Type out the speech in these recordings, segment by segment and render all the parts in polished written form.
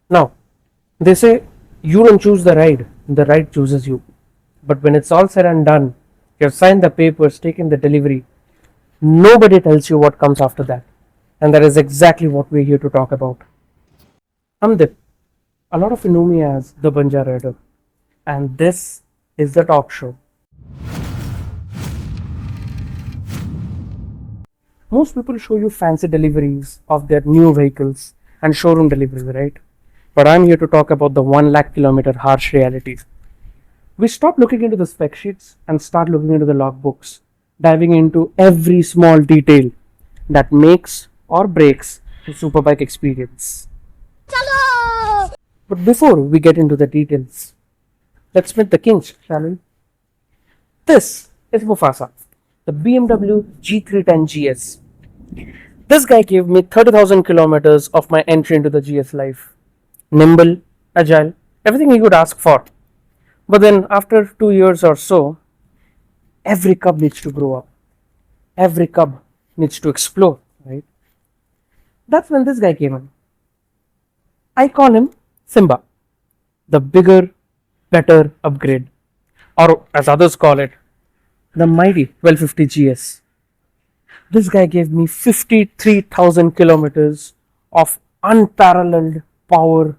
Now, they say you don't choose the ride chooses you. But when it's all said and done, you've signed the papers, taken the delivery, nobody tells you what comes after that. And that is exactly what we're here to talk about. I'm Dip. A lot of you know me as the Banjaraider. And this is the talk show. Most people show you fancy deliveries of their new vehicles and showroom deliveries, right? But I'm here to talk about the 1 lakh kilometer harsh realities. We stop looking into the spec sheets and start looking into the logbooks, diving into every small detail that makes or breaks the Superbike experience. But before we get into the details, let's meet the kings, shall we? This is Mufasa, the BMW G310 GS. This guy gave me 30,000 kilometers of my entry into the GS life. Nimble, agile, everything you could ask for. But then after 2 years or so, every cub needs to grow up. Every cub needs to explore, right? That's when this guy came in. I call him Simba, the bigger, better upgrade, or as others call it, the mighty 1250 GS. This guy gave me 53,000 kilometers of unparalleled power,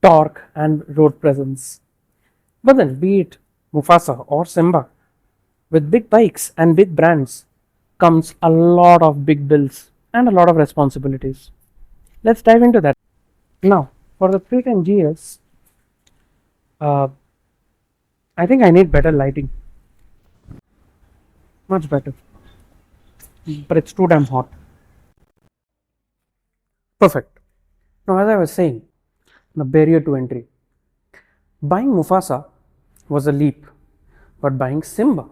torque, and road presence. But then, be it Mufasa or Simba, with big bikes and big brands comes a lot of big bills and a lot of responsibilities. Let's dive into that. Now, for the 310 GS, uh, I think I need better lighting. Much better. But it's too damn hot. Perfect. Now, as I was saying, the barrier to entry. Buying Mufasa was a leap, but buying Simba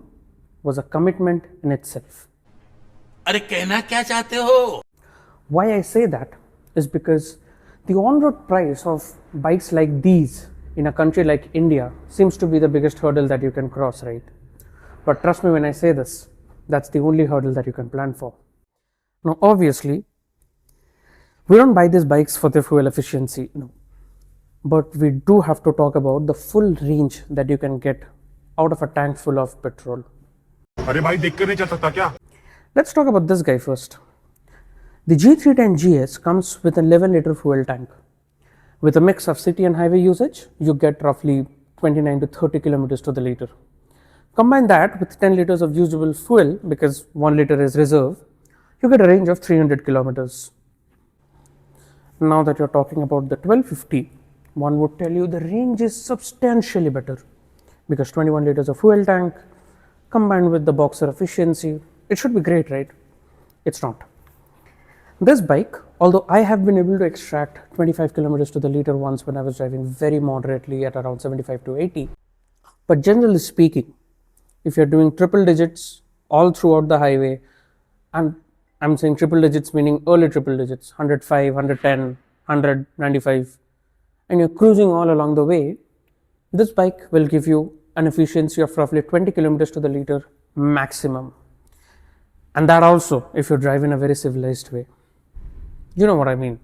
was a commitment in itself. अरे कहना क्या चाहते हो? Why I say that is because the on road price of bikes like these in a country like India seems to be the biggest hurdle that you can cross, right? But trust me when I say this, that's the only hurdle that you can plan for. Now, obviously, we don't buy these bikes for their fuel efficiency, no. But we do have to talk about the full range that you can get out of a tank full of petrol. अरे भाई देख कर नहीं चल सकता क्या? Let's talk about this guy first. The G310 GS comes with a 11-liter fuel tank. With a mix of city and highway usage, you get roughly 29 to 30 kilometers to the liter. Combine that with 10 liters of usable fuel, because 1 liter is reserve, you get a range of 300 kilometers. Now that you're talking about the 1250, one would tell you the range is substantially better, because 21 liters of fuel tank combined with the boxer efficiency, it should be great, right? It's not. This bike, although I have been able to extract 25 kilometers to the liter once when I was driving very moderately at around 75 to 80, but generally speaking, if you're doing triple digits all throughout the highway, and I'm saying triple digits meaning early triple digits, 105, 110, 100, 95, and you're cruising all along the way, this bike will give you an efficiency of roughly 20 kilometers to the liter maximum. And that also if you drive in a very civilized way. You know what I mean.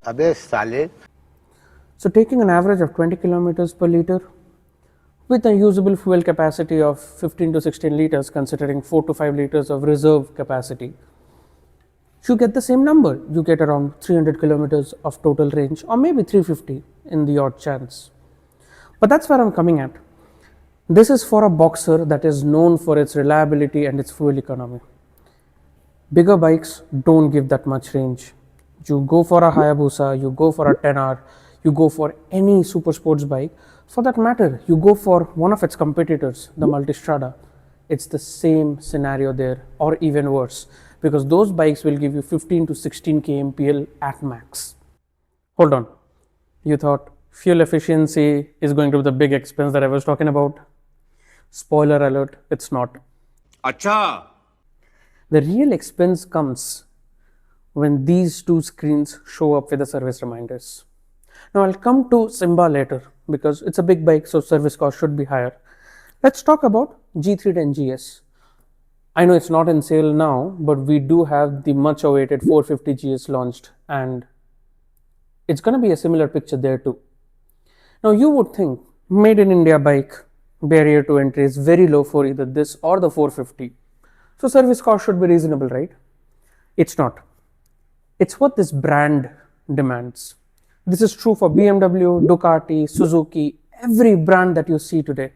अबे साले. So taking an average of 20 kilometers per liter with a usable fuel capacity of 15 to 16 liters, considering 4 to 5 liters of reserve capacity, you get the same number. You get around 300 kilometers of total range, or maybe 350 in the odd chance. But that's where I'm coming at. This is for a boxer that is known for its reliability and its fuel economy. Bigger bikes don't give that much range. You go for a Hayabusa, you go for a 10R, you go for any super sports bike. For that matter, you go for one of its competitors, the Multistrada. It's the same scenario there, or even worse, because those bikes will give you 15 to 16 kmpl at max. Hold on. You thought fuel efficiency is going to be the big expense that I was talking about? Spoiler alert, it's not. अच्छा. The real expense comes when these two screens show up with the service reminders. Now I'll come to Simba later because it's a big bike, so service cost should be higher. Let's talk about G310 GS. I know it's not in sale now, but we do have the much awaited 450 GS launched, and It's going to be a similar picture there too. Now you would think made in India bike, barrier to entry is very low for either this or the 450. So service cost should be reasonable, right? It's not. It's what this brand demands. This is true for BMW, Ducati, Suzuki, every brand that you see today.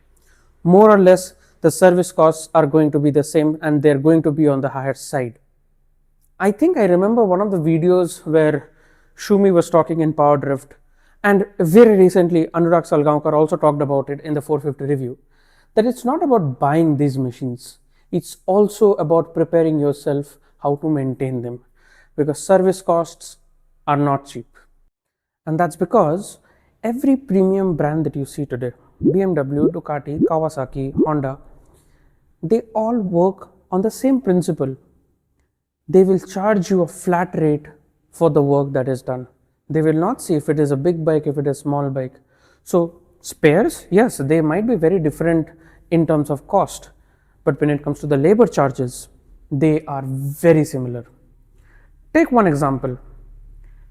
More or less, the service costs are going to be the same and they're going to be on the higher side. I think I remember one of the videos where Shumi was talking in Power Drift, and very recently Anurag Salgaonkar also talked about it in the 450 review, that it's not about buying these machines. It's also about preparing yourself how to maintain them, because service costs are not cheap. And that's because every premium brand that you see today, BMW, Ducati, Kawasaki, Honda, they all work on the same principle. They will charge you a flat rate for the work that is done. They will not see if it is a big bike, if it is a small bike. So spares, yes, they might be very different in terms of cost, but when it comes to the labor charges, they are very similar. Take one example.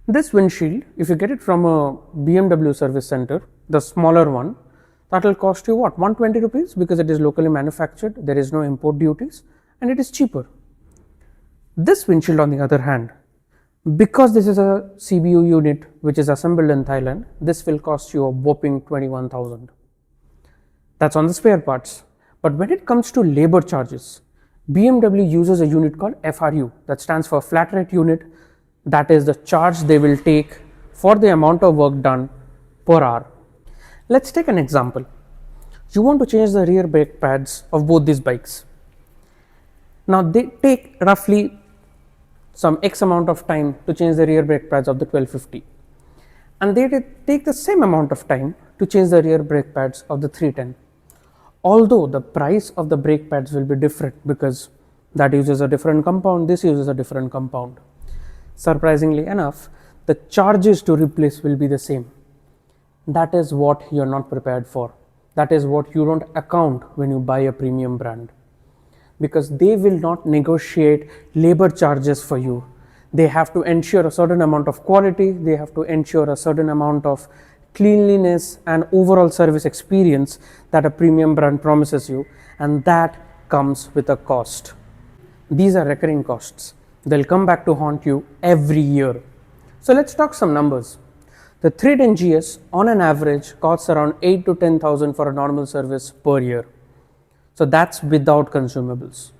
This windshield, if you get it from a BMW service center, the smaller one, that will cost you what, 120 rupees, because it is locally manufactured, there is no import duties, and it is cheaper. This windshield, on the other hand, because this is a CBU unit which is assembled in Thailand, this will cost you a whopping 21,000. That's on the spare parts. But when it comes to labor charges, BMW uses a unit called FRU, that stands for flat rate unit. That is the charge they will take for the amount of work done per hour. Let's take an example. You want to change the rear brake pads of both these bikes. Now they take roughly some X amount of time to change the rear brake pads of the 1250, and they take the same amount of time to change the rear brake pads of the 310. Although the price of the brake pads will be different because that uses a different compound, this uses a different compound. Surprisingly enough, the charges to replace will be the same. That is what you're not prepared for. That is what you don't account when you buy a premium brand, because they will not negotiate labor charges for you. They have to ensure a certain amount of quality, they have to ensure a certain amount of cleanliness and overall service experience that a premium brand promises you, and that comes with a cost. These are recurring costs. They'll come back to haunt you every year. So let's talk some numbers. The 310 GS on an average costs around 8 to 10,000 for a normal service per year. So that's without consumables.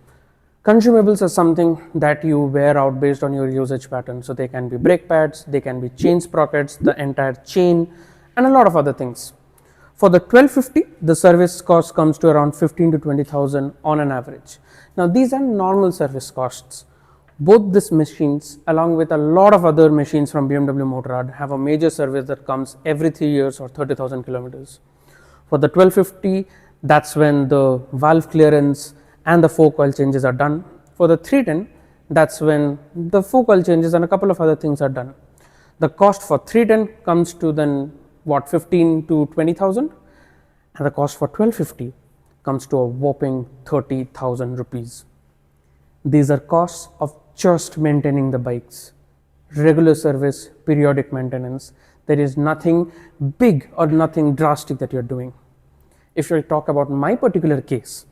Consumables are something that you wear out based on your usage pattern. So they can be brake pads, they can be chain sprockets, the entire chain, and a lot of other things. For the 1250, the service cost comes to around 15 to 20,000 on an average. Now these are normal service costs. Both these machines, along with a lot of other machines from BMW Motorrad, have a major service that comes every 3 years or 30,000 kilometers. For the 1250, that's when the valve clearance and the fork oil changes are done. For the 310, that's when the fork oil changes and a couple of other things are done. The cost for 310 comes to then what, 15 to 20,000, and the cost for 1250 comes to a whopping 30,000 rupees. These are costs of just maintaining the bikes, regular service, periodic maintenance. There is nothing big or nothing drastic that you're doing. If I talk about my particular case,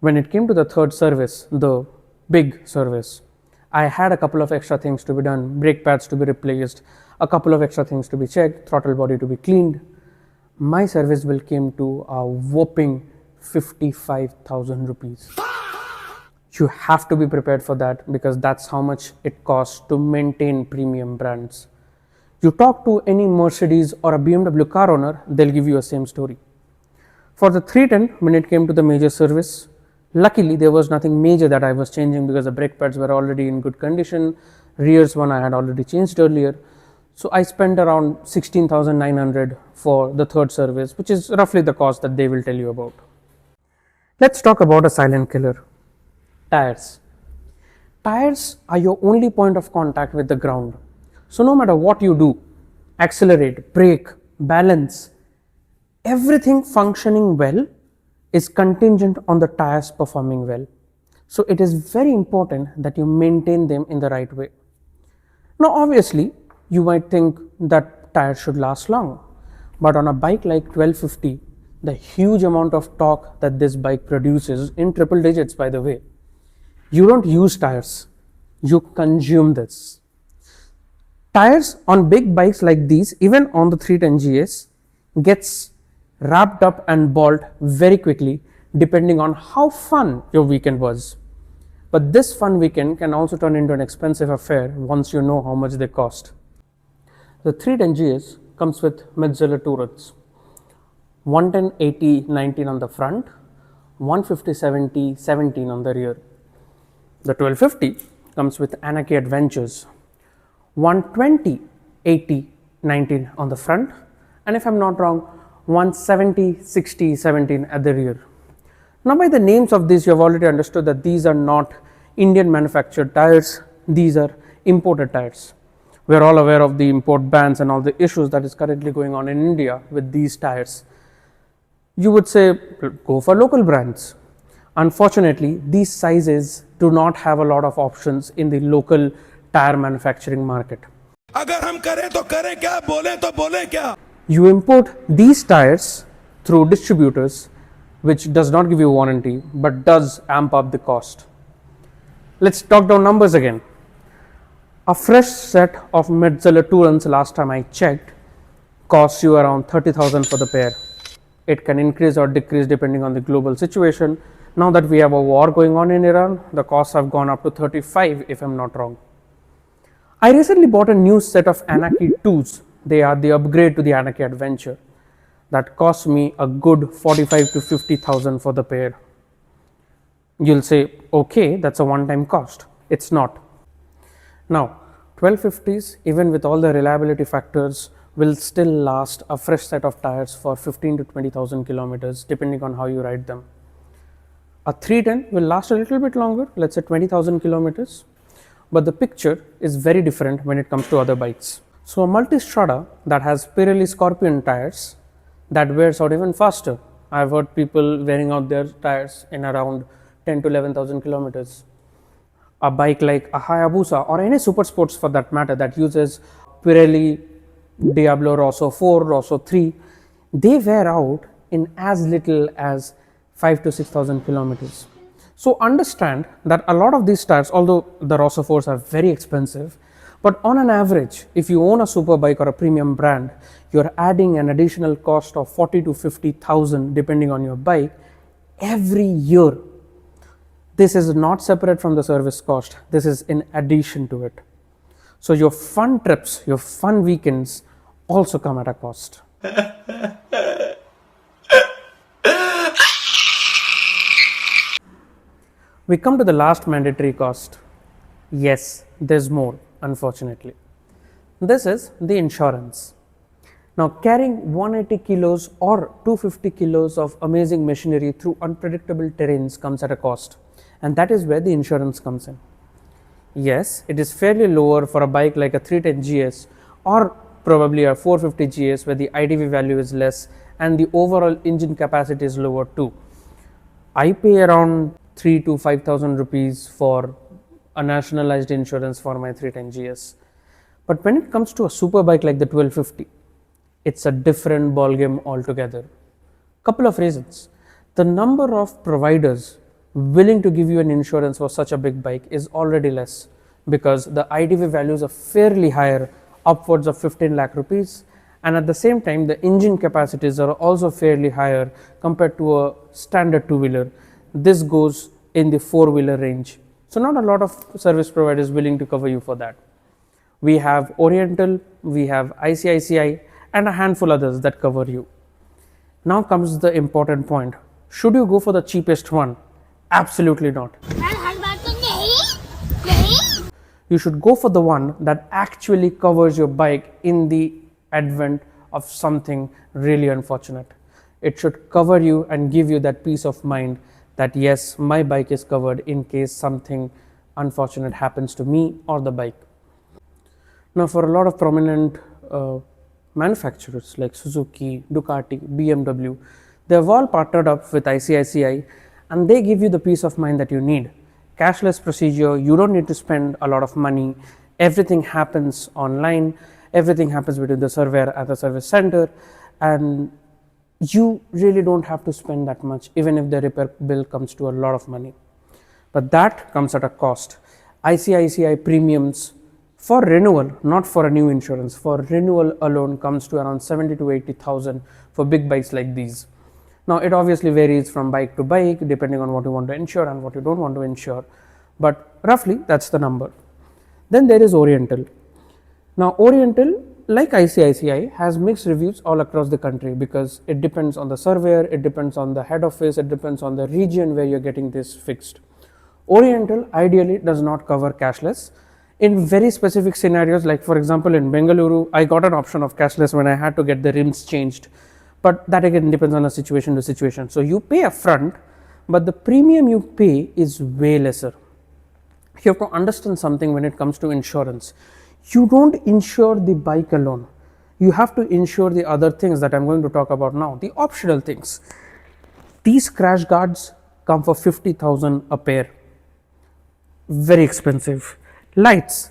when it came to the third service, the big service, I had a couple of extra things to be done, brake pads to be replaced, a couple of extra things to be checked, throttle body to be cleaned. My service bill came to a whopping 55,000 rupees. You have to be prepared for that, because that's how much it costs to maintain premium brands. You talk to any Mercedes or a BMW car owner, they'll give you the same story. For the 310, when it came to the major service, luckily there was nothing major that I was changing because the brake pads were already in good condition. Rears one I had already changed earlier. So I spent around 16,900 for the third service, which is roughly the cost that they will tell you about. Let's talk about a silent killer. Tires. Tires are your only point of contact with the ground. So no matter what you do, accelerate, brake, balance, everything functioning well is contingent on the tires performing well. So it is very important that you maintain them in the right way. Now obviously you might think, that tire should last long. But on a bike like 1250, the huge amount of torque that this bike produces, in triple digits by the way, you don't use tires, you consume this. Tires on big bikes like these, even on the 310 GS, gets wrapped up and balled very quickly depending on how fun your weekend was. But this fun weekend can also turn into an expensive affair once you know how much they cost. The 310 GS comes with mid-zilla turrets, 110 80 19 on the front, 150 70 17 on the rear. The 1250 comes with Anarchy Adventures, 120 80 19 on the front, and if I'm not wrong, 170 60 17 at the rear. Now by the names of these, you have already understood that these are not Indian manufactured tires, these are imported tires. We are all aware of the import bans and all the issues that is currently going on in India with these tires. You would say go for local brands. Unfortunately, these sizes do not have a lot of options in the local tire manufacturing market. अगर हम करें तो करें क्या, बोले तो बोले क्या. You import these tires through distributors, which does not give you warranty but does amp up the cost. Let's talk down numbers again. A fresh set of mid-zilla turrets, last time I checked, costs you around 30,000 for the pair. It can increase or decrease depending on the global situation. Now that we have a war going on in Iran, the costs have gone up to 35 if I'm not wrong. I recently bought a new set of Anarchy 2s. They are the upgrade to the Anarchy Adventure. That cost me a good 45 to 50,000 for the pair. You'll say, okay, that's a one-time cost. It's not. Now, 1250s, even with all the reliability factors, will still last a fresh set of tires for 15 to 20,000 kilometers, depending on how you ride them. A 310 will last a little bit longer, let's say 20,000 kilometers, but the picture is very different when it comes to other bikes. So a multistrada that has Pirelli Scorpion tires, that wears out even faster. I've heard people wearing out their tires in around 10 to 11,000 kilometers. A bike like a Hayabusa or any super sports for that matter that uses Pirelli Diablo Rosso 4, Rosso 3, they wear out in as little as 5 to 6,000 kilometers. So understand that a lot of these tires, although the Rosso 4s are very expensive, but on an average, if you own a Superbike or a premium brand, you're adding an additional cost of 40 to 50,000 depending on your bike every year. This is not separate from the service cost. This is in addition to it. So your fun trips, your fun weekends also come at a cost. We come to the last mandatory cost. Yes, there's more, unfortunately. This is the insurance. Now, carrying 180 kilos or 250 kilos of amazing machinery through unpredictable terrains comes at a cost, and that is where the insurance comes in. Yes, it is fairly lower for a bike like a 310 GS or probably a 450 GS where the IDV value is less and the overall engine capacity is lower too. I pay around 3 to 5,000 rupees for a nationalized insurance for my 310 GS. But when it comes to a super bike like the 1250, it's a different ballgame altogether. Couple of reasons. The number of providers willing to give you an insurance for such a big bike is already less because the IDV values are fairly higher, upwards of 15 lakh rupees, and at the same time the engine capacities are also fairly higher compared to a standard two-wheeler. This goes in the four-wheeler range. So not a lot of service providers willing to cover you for that. We have Oriental, we have ICICI, and a handful others that cover you. Now comes the important point. Should you go for the cheapest one? Absolutely not. You should go for the one that actually covers your bike in the event of something really unfortunate. It should cover you and give you that peace of mind that yes, my bike is covered in case something unfortunate happens to me or the bike. Now for a lot of prominent manufacturers like Suzuki, Ducati, BMW, they have all partnered up with ICICI and they give you the peace of mind that you need. Cashless procedure, you don't need to spend a lot of money, everything happens online, Everything happens between the surveyor and the service center, and you really don't have to spend that much, even if the repair bill comes to a lot of money. But that comes at a cost. ICICI premiums for renewal, not for a new insurance, for renewal alone comes to around 70 to 80,000 for big bikes like these. Now it obviously varies from bike to bike depending on what you want to insure and what you don't want to insure, but roughly that's the number. Then there is Oriental. Now Oriental, like ICICI, has mixed reviews all across the country because it depends on the surveyor, it depends on the head office, it depends on the region where you're getting this fixed. Oriental ideally does not cover cashless. In very specific scenarios, like for example in Bengaluru, I got an option of cashless when I had to get the rims changed, but that again depends on a situation to situation. So you pay upfront, but the premium you pay is way lesser. You have to understand something when it comes to insurance. You don't insure the bike alone. You have to insure the other things that I'm going to talk about now, the optional things. These crash guards come for 50,000 a pair. Very expensive. Lights,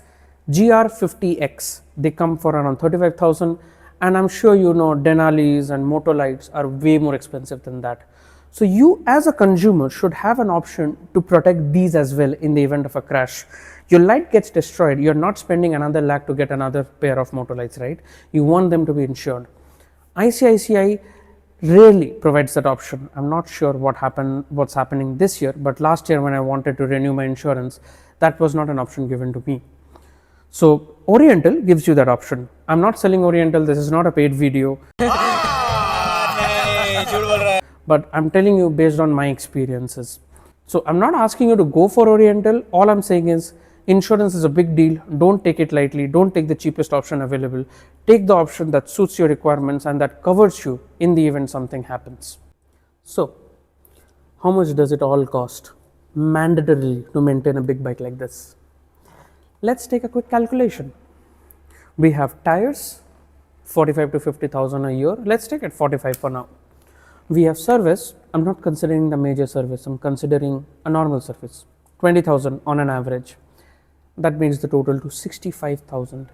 GR50X, they come for around 35,000, and I'm sure you know Denalis and Moto lights are way more expensive than that. So you as a consumer should have an option to protect these as well in the event of a crash. Your light gets destroyed, you're not spending another lakh to get another pair of motor lights, right? You want them to be insured. ICICI rarely provides that option. I'm not sure what's happening this year, but last year when I wanted to renew my insurance, that was not an option given to me. So Oriental gives you that option. I'm not selling Oriental, this is not a paid video. But I'm telling you based on my experiences. So I'm not asking you to go for Oriental. All I'm saying is insurance is a big deal. Don't take it lightly. Don't take the cheapest option available. Take the option that suits your requirements and that covers you in the event something happens. So how much does it all cost mandatorily to maintain a big bike like this? Let's take a quick calculation. We have tires, 45 to 50,000 a year. Let's take it 45 for now. We have service. I'm not considering the major service. I'm considering a normal service, 20,000 on an average. That makes the total to 65,000.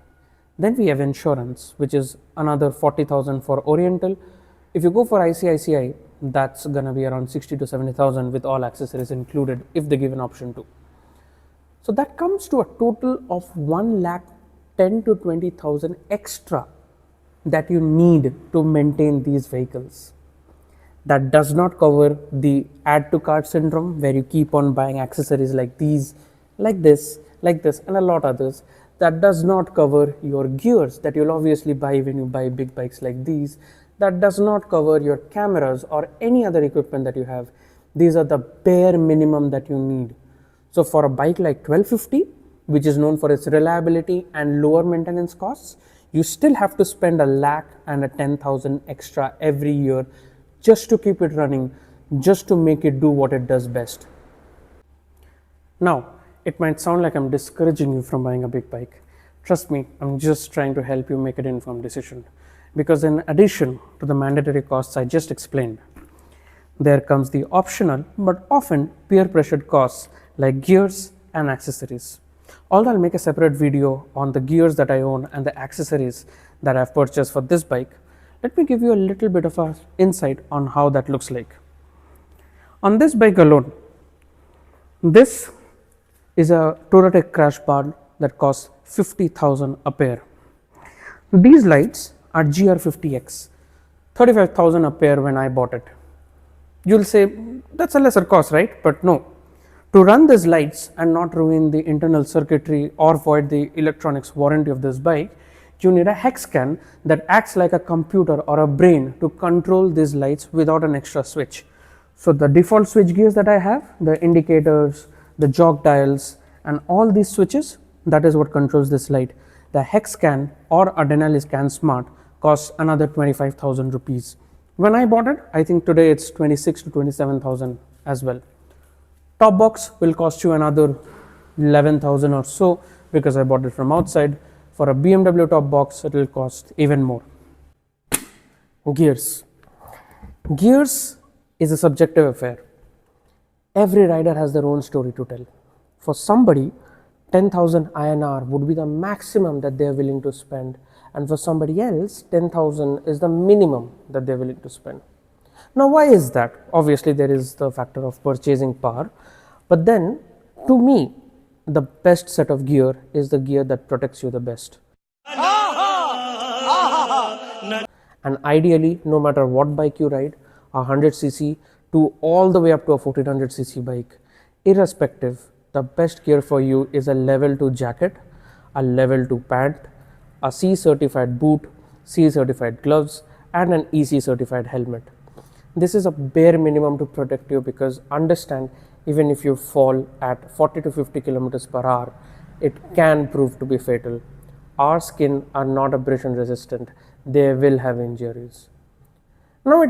Then we have insurance, which is another 40,000 for Oriental. If you go for ICICI, that's gonna be around 60 to 70,000 with all accessories included if they give an option to. So that comes to a total of 1,10,000 to 20,000 extra that you need to maintain these vehicles. That does not cover the add to cart syndrome where you keep on buying accessories like these, like this, and a lot others. That does not cover your gears that you'll obviously buy when you buy big bikes like these. That does not cover your cameras or any other equipment that you have. These are the bare minimum that you need. So for a bike like 1250, which is known for its reliability and lower maintenance costs, you still have to spend a lakh and a 10,000 extra every year just to keep it running, just to make it do what it does best. Now, it might sound like I'm discouraging you from buying a big bike. Trust me, I'm just trying to help you make an informed decision. Because in addition to the mandatory costs I just explained, there comes the optional but often peer pressured costs like gears and accessories. Although I'll make a separate video on the gears that I own and the accessories that I've purchased for this bike, let me give you a little bit of an insight on how that looks like. On this bike alone, this is a Touratech crash bar that costs 50,000 a pair. These lights are GR50X, 35,000 a pair when I bought it. You'll say that's a lesser cost, right? But no. To run these lights and not ruin the internal circuitry or void the electronics warranty of this bike, you need a hex scan that acts like a computer or a brain to control these lights without an extra switch. So the default switch gears that I have, the indicators, the jog dials, and all these switches, that is what controls this light. The hex scan or a Denali Scan Smart costs another 25,000 rupees. When I bought it, I think today it's 26 to 27,000 as well. Top box will cost you another 11,000 or so because I bought it from outside. For a BMW top box, it will cost even more. Gears. Gears is a subjective affair. Every rider has their own story to tell. For somebody, 10,000 INR would be the maximum that they are willing to spend and for somebody else 10,000 is the minimum that they're willing to spend. Now why is that? Obviously there is the factor of purchasing power, but then to me the best set of gear is the gear that protects you the best. And ideally, no matter what bike you ride, a 100cc to all the way up to a 1400cc bike, irrespective, the best gear for you is a level 2 jacket, a level 2 pant, a C certified boot, C certified gloves, and an EC certified helmet. This is a bare minimum to protect you, because understand, even if you fall at 40 to 50 kilometers per hour, it can prove to be fatal. Our skin are not abrasion resistant. They will have injuries. Now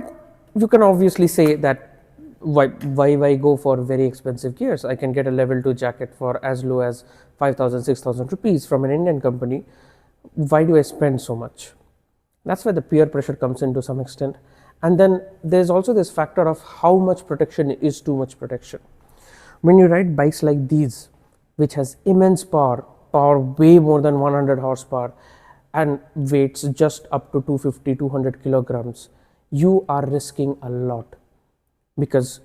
you can obviously say that why go for very expensive gears? I can get a level 2 jacket for as low as 5,000, 6,000 rupees from an Indian company. Why do I spend so much? That's where the peer pressure comes in to some extent. And then there's also this factor of how much protection is too much protection. When you ride bikes like these, which has immense power way more than 100 horsepower, and weights just up to 250, 200 kilograms, you are risking a lot, because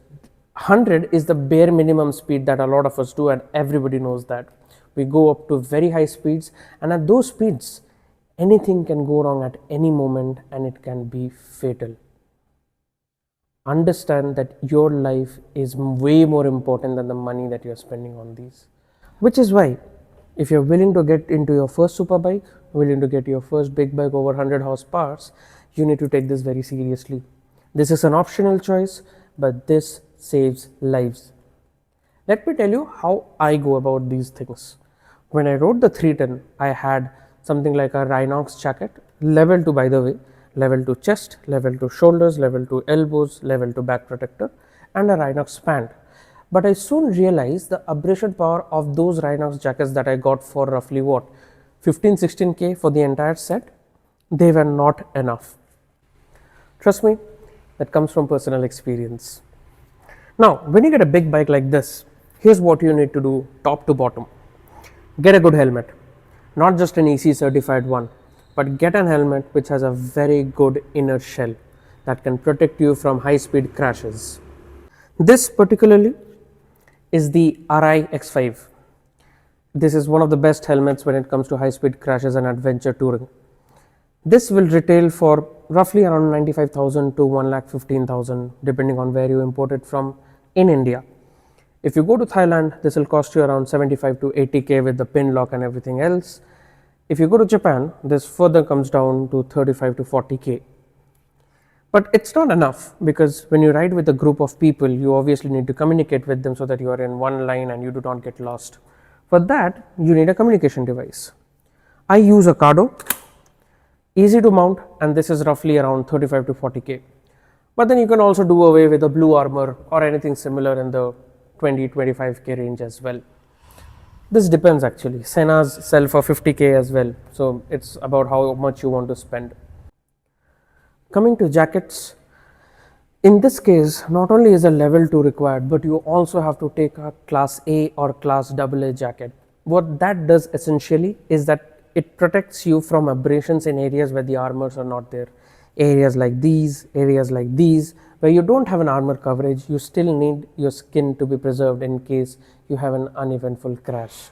100 is the bare minimum speed that a lot of us do, and everybody knows that. We go up to very high speeds, and at those speeds, anything can go wrong at any moment and it can be fatal. Understand that your life is way more important than the money that you're spending on these. Which is why, if you're willing to get into your first superbike, willing to get your first big bike over 100 horsepower, you need to take this very seriously. This is an optional choice, but this saves lives. Let me tell you how I go about these things. When I rode the 310, I had something like a Rhinox jacket, level 2 by the way, level 2 chest, level 2 shoulders, level 2 elbows, level 2 back protector, and a Rhinox pant. But I soon realized the abrasion power of those Rhinox jackets that I got for roughly 15-16k for the entire set, they were not enough. Trust me, that comes from personal experience. Now, when you get a big bike like this, here's what you need to do top to bottom. Get a good helmet, not just an EC certified one, but get an helmet which has a very good inner shell that can protect you from high speed crashes. This particularly is the RI X5. This is one of the best helmets when it comes to high speed crashes and adventure touring. This will retail for roughly around 95,000 to 1,15,000 depending on where you import it from in India. If you go to Thailand, this will cost you around 75 to 80k with the pin lock and everything else. If you go to Japan, this further comes down to 35 to 40k. But it's not enough, because when you ride with a group of people, you obviously need to communicate with them so that you are in one line and you do not get lost. For that, you need a communication device. I use a Cardo, easy to mount, and this is roughly around 35 to 40k. But then you can also do away with a Blue Armor or anything similar in the 20-25k range as well. This depends actually. Senas sell for 50k as well, so it's about how much you want to spend. Coming to jackets, in this case, not only is a level 2 required, but you also have to take a class A or class AA jacket. What that does essentially is that it protects you from abrasions in areas where the armors are not there. Areas like these, where you don't have an armor coverage, you still need your skin to be preserved in case you have an uneventful crash.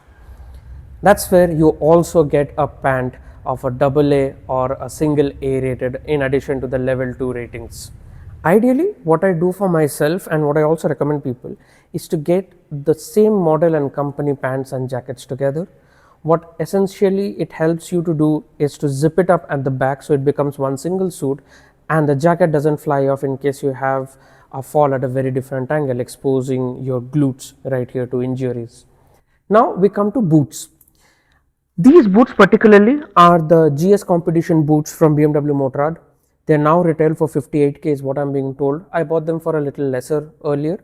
That's where you also get a pant of a AA or a single A rated in addition to the level 2 ratings. Ideally, what I do for myself and what I also recommend people is to get the same model and company pants and jackets together. What essentially it helps you to do is to zip it up at the back so it becomes one single suit, and the jacket doesn't fly off in case you have a fall at a very different angle, exposing your glutes right here to injuries. Now we come to boots. These boots particularly are the GS competition boots from BMW Motorrad. They now retail for 58k is what I'm being told. I bought them for a little lesser earlier.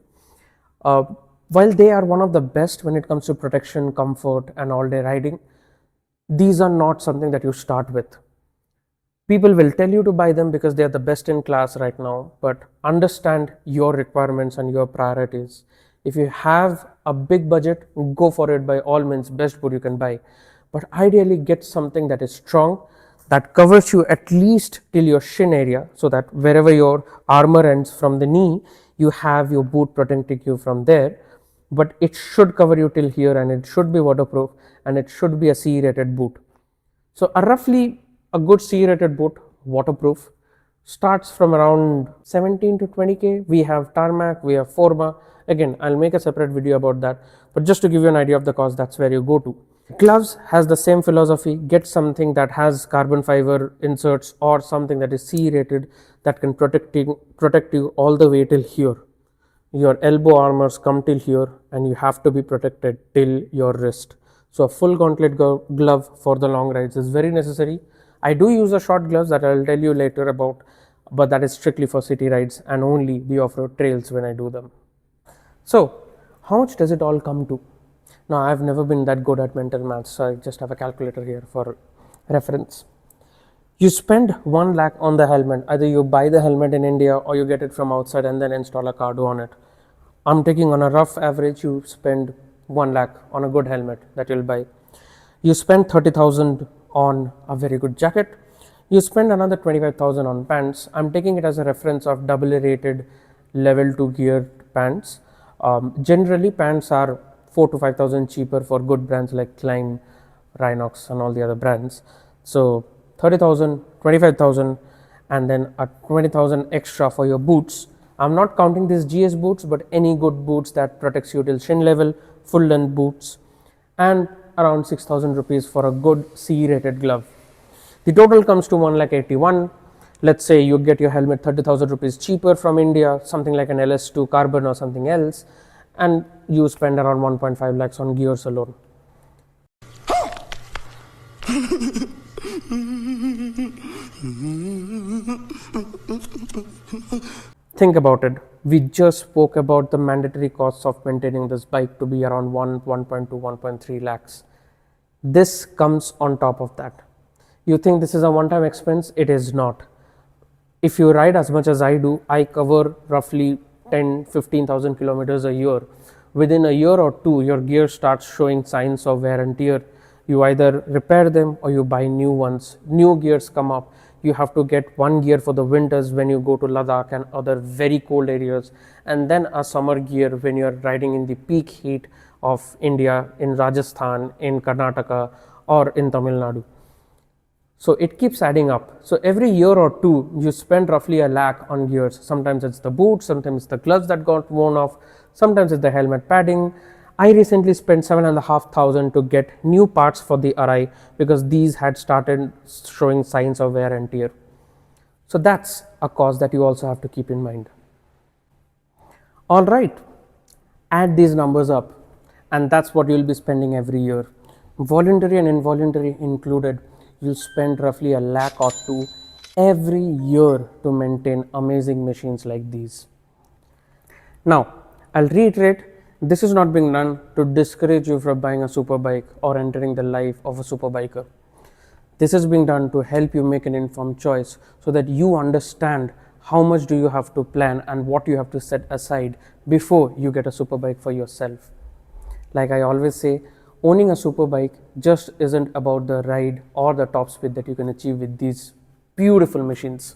While they are one of the best when it comes to protection, comfort and all day riding, these are not something that you start with. People will tell you to buy them because they are the best in class right now, but understand your requirements and your priorities. If you have a big budget, go for it by all means, best boot you can buy. But ideally get something that is strong, that covers you at least till your shin area, so that wherever your armor ends from the knee, you have your boot protecting you from there. But it should cover you till here, and it should be waterproof, and it should be a CE rated boot. So roughly a good CE rated boot, waterproof, starts from around 17 to 20k. We have Tarmac, we have Forma. Again, I'll make a separate video about that, but just to give you an idea of the cost, that's where you go to. Gloves has the same philosophy. Get something that has carbon fiber inserts or something that is CE rated, that can protect you all the way till here. Your elbow armors come till here, and you have to be protected till your wrist. So a full gauntlet glove for the long rides is very necessary. I do use a short gloves that I'll tell you later about, but that is strictly for city rides and only the off-road trails when I do them. So how much does it all come to? Now, I've never been that good at mental maths, so I just have a calculator here for reference. You spend 1 lakh on the helmet. Either you buy the helmet in India or you get it from outside and then install a cardo on it. I'm taking on a rough average, you spend 1 lakh on a good helmet that you'll buy. You spend 30,000 on a very good jacket. You spend another 25,000 on pants. I'm taking it as a reference of AA rated level 2 geared pants. Generally, pants are 4 to 5,000 cheaper for good brands like Climb, Rhinox and all the other brands. So 30,000, 25,000 and then a 20,000 extra for your boots. I'm not counting these GS boots, but any good boots that protects you till shin level, full length boots, and around 6,000 rupees for a good CE rated glove. The total comes to 1,81,000. Let's say you get your helmet 30,000 rupees cheaper from India, something like an LS2 carbon or something else, and you spend around 1.5 lakhs on gears alone. Think about it. We just spoke about the mandatory costs of maintaining this bike to be around 1.2, 1.3 lakhs. This comes on top of that. You think this is a one-time expense? It is not. If you ride as much as I do, I cover roughly 10-15,000 kilometers a year. Within a year or two, your gear starts showing signs of wear and tear. You either repair them or you buy new ones. New gears come up. You have to get one gear for the winters when you go to Ladakh and other very cold areas, and then a summer gear when you are riding in the peak heat of India, in Rajasthan, in Karnataka or in Tamil Nadu. So it keeps adding up. So every year or two, you spend roughly 1 lakh on gears. Sometimes it's the boots, sometimes it's the gloves that got worn off, sometimes it's the helmet padding. I recently spent 7,500 to get new parts for the RI because these had started showing signs of wear and tear. So that's a cost that you also have to keep in mind. All right, add these numbers up, and that's what you'll be spending every year. Voluntary and involuntary included, you'll spend roughly 1 lakh or 2 every year to maintain amazing machines like these. Now, I'll reiterate, this is not being done to discourage you from buying a superbike or entering the life of a superbiker. This is being done to help you make an informed choice so that you understand how much do you have to plan and what you have to set aside before you get a superbike for yourself. Like I always say, owning a superbike just isn't about the ride or the top speed that you can achieve with these beautiful machines,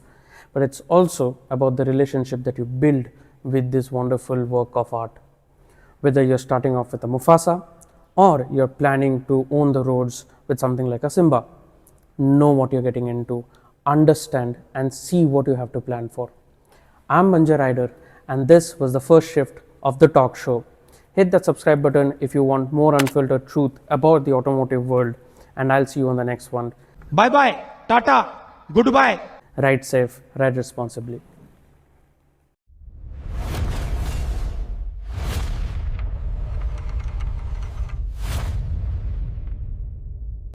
but it's also about the relationship that you build with this wonderful work of art. Whether you're starting off with a Mufasa or you're planning to own the roads with something like a Simba, know what you're getting into, understand and see what you have to plan for. I'm Banjaraider, and this was the first shift of the talk show. Hit that subscribe button if you want more unfiltered truth about the automotive world, and I'll see you on the next one. Bye bye, Tata, goodbye. Ride safe, ride responsibly.